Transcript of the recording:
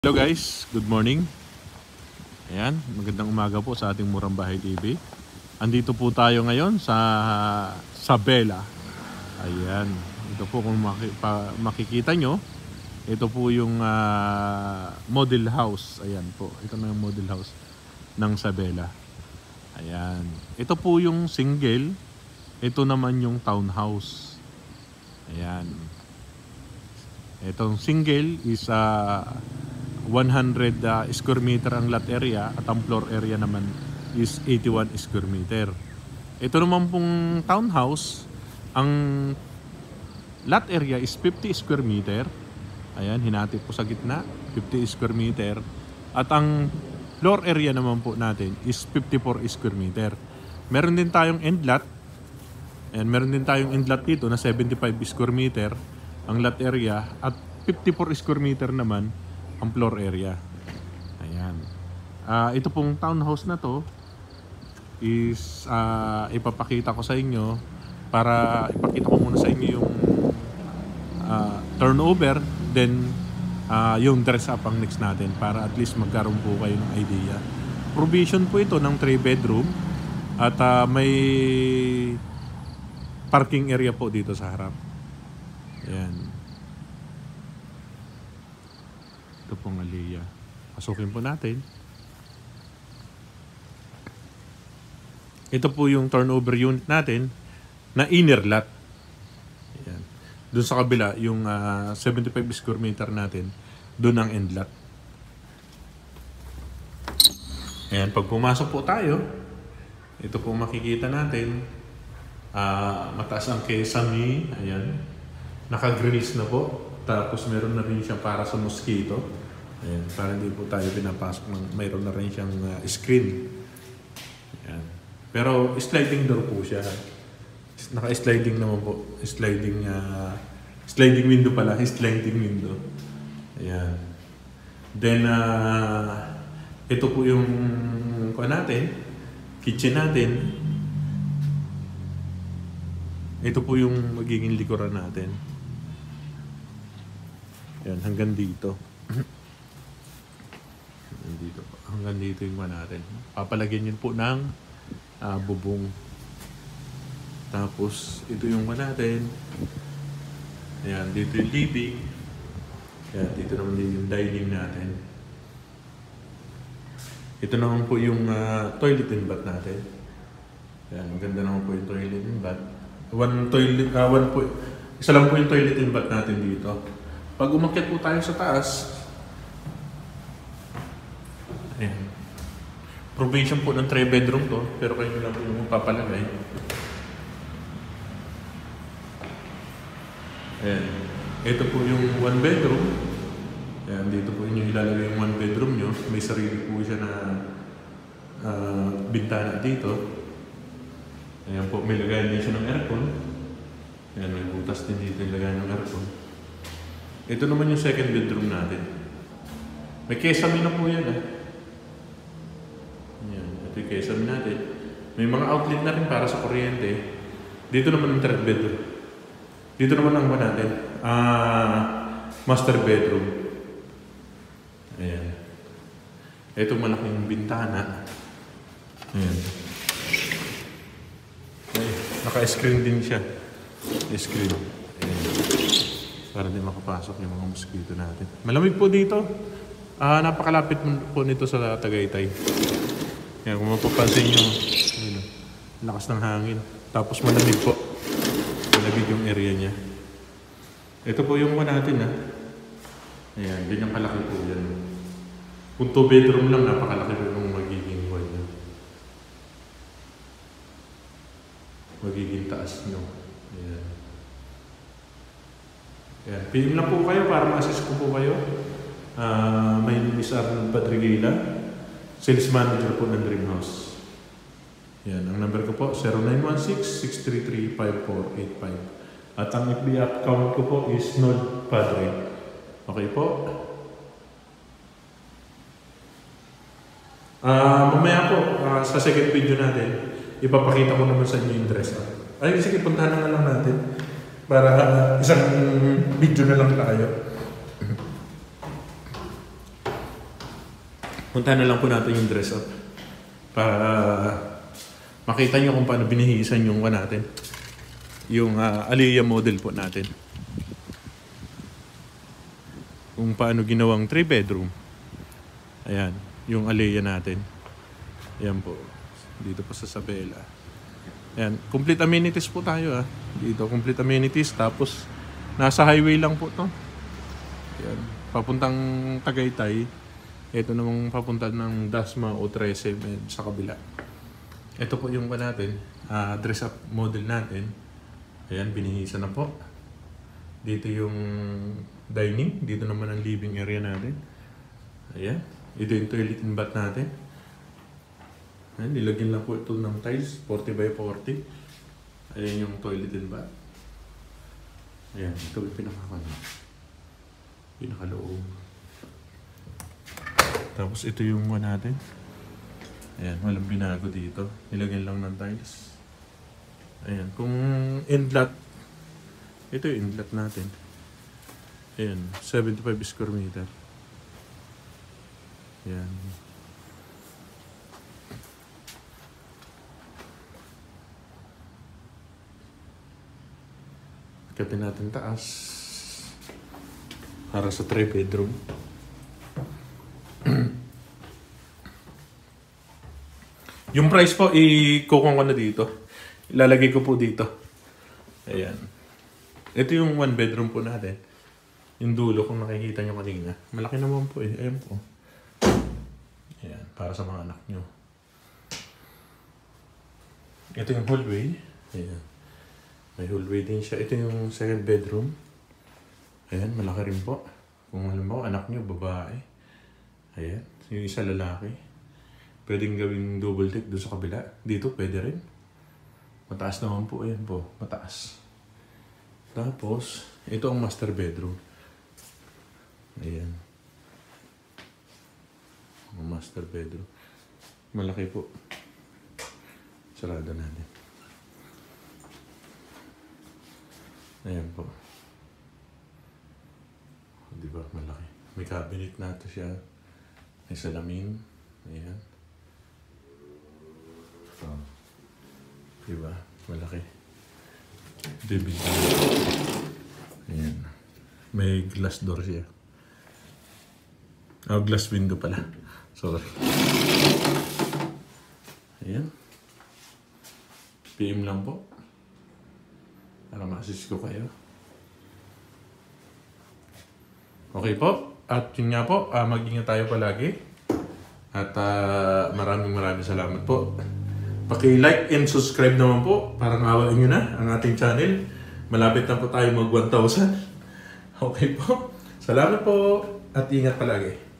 Hello guys, good morning. Ayan, magandang umaga po sa ating Murang Bahay TV. Andito po tayo ngayon sa Bella. Ayan, ito po kung makikita nyo, ito po yung model house. Ayan po, ito na yung model house ng Sabela. Ayan, ito po yung single, ito naman yung townhouse. Ayan, itong single is 100 square meter ang lot area at ang floor area naman is 81 square meter. Ito naman pong townhouse, ang lot area is 50 square meter. Ayan, hinati po sa gitna, 50 square meter. At ang floor area naman po natin is 54 square meter. Meron din tayong end lot. Ayan, meron din tayong end lot dito na 75 square meter ang lot area at 54 square meter naman ang floor area. Ayan. Ito pong townhouse na to is ipapakita ko sa inyo para ipakita ko muna sa inyo yung turnover, then yung dress up ang next natin para at least magkaroon po kayo ng idea. Provision po ito ng 3 bedroom at may parking area po dito sa harap. Ayan. Ito pong aliyah. Pasukin po natin. Ito po yung turnover unit natin na inner lot. Ayan. Doon sa kabila, yung 75 square meter natin, doon ang end lot. Ayan, pag pumasok po tayo, ito po makikita natin. Mataas ang kesame. Ayan. Naka-grills na po. Tapos meron na rin siyang para sa mosquito. Ayan, para hindi po tayo pinapasok ng mayroon na rin siyang screen. Ayan. Pero sliding door po siya. Naka-sliding naman po. Sliding window pala. Sliding window. Ayan. Then, ito po yung kitchen natin. Ito po yung magiging likuran natin. Ayan, hanggang dito. Hanggang dito yung natin. Papalagyan yun po ng bubong. Tapos, ito yung natin. Ayan, dito yung living. Ayan, dito naman din yung dining natin. Ito naman po yung toilet and bath natin. Ayan, maganda naman po yung toilet and bath. Isa lang po yung toilet and bath natin dito. Pag umakyat po tayo sa taas, ayan. Provision po ng 3 bedroom to, pero kayo na po yung papalagay. Ayan. Ito po yung 1 bedroom. Ayan, dito po yung ilalagay yung 1 bedroom nyo. May sarili po siya na bintana dito. Ayan po, may lagayan din siya ng aircon. Ayan, may butas din dito yung lagayan ng aircon. Ito naman yung second bedroom natin. May kesame na po yan. Ayan, ito yung kesame natin. May mga outlet na rin para sa kuryente. Dito naman yung third bedroom. Dito naman ang natin. Master bedroom. Ayan. Ito malaking bintana. Ayan. Naka-screen din siya. Screen. Ayan. Para di makapasok yung mga mosquito natin. Malamig po dito. Napakalapit po nito sa Tagaytay. Yan, kung mapapansin nyo, lakas ng hangin. Tapos malamig po. Malamig yung area niya. Ito po yung natin Ayan, ganyan kalaki po yan. Kung 2 bedroom lang, napakalaki po yung magiging niya. Magiging taas nyo. Ayan. Ayan. PM lang po kayo para ma-assist ko po kayo. May Miss Arnold Padriguela, Sales Manager po ng Dreamhouse. Ayan. Ang number ko po, 0916-633-5485. At ang FB account ko po is Nod Padre. Okay po? Mamaya po, sa second video natin, ipapakita ko naman sa inyo yung dress up. Ay, sige, puntahan na lang natin. Para isang video na lang tayo. Punta na lang po natin yung dress up para makita nyo kung paano binihisan yung natin. Yung Aliyah model po natin. Kung paano ginawang 3 bedroom. Ayan, yung Aliyah natin. Ayan po. Dito po sa Sabela. Ayan, complete amenities po tayo Dito, complete amenities. Tapos, nasa highway lang po to. Ayan, papuntang Tagaytay. Ito namang papunta ng Dasma o 13 sa kabila. Ito po yung natin, dress up model natin. Ayan, binihisa na po. Dito yung dining. Dito naman ang living area natin. Ayan, ito yung toilet and bath natin. Ayan, nilagyan lang po ito ng tiles, 40 by 40. Ayan yung toilet and bath. Ayan, ito yung pinakaloob. Tapos ito yung natin. Ayan, walang binago dito. Nilagyan lang ng tiles. Ayan, kung in-lot, ito yung in-lot natin. Ayan, 75 square meter. Ayan. Katin natin taas. Para sa 3 bedroom. Yung price po, i-kukong ko na dito. Ilalagay ko po dito. Ayan. Ito yung 1 bedroom po natin. Yung dulo, kung nakikita nyo kanina. Malaki naman po Ayan po. Ayan, para sa mga anak nyo. Ito yung hallway. Ayan. May hallway din siya. Ito yung 2nd bedroom. Ayan, malaki rin po. Kung alam mo, anak nyo, babae. Ayan, yung isa lalaki. Pwedeng gawing double deck doon sa kabila. Dito, pwede rin. Mataas naman po. Ayan po, mataas. Tapos, ito ang master bedroom. Ayan. Ang master bedroom. Malaki po. Sarado natin. Ayan po. Diba, malaki. May cabinet na ito siya. May salamin. Ayan. So, diba, malaki. Baby. Ayan. May glass door siya. Oh, glass window pala. Sorry. Ayan. PM lang po. Para ma-assist ko kayo. Okay po. At yun nga po, mag-ingat tayo palagi. At maraming salamat po. Paki-like and subscribe naman po para maawain nyo na ang ating channel. Malapit na po tayo mag 1,000. Okay po. Salamat po at ingat palagi.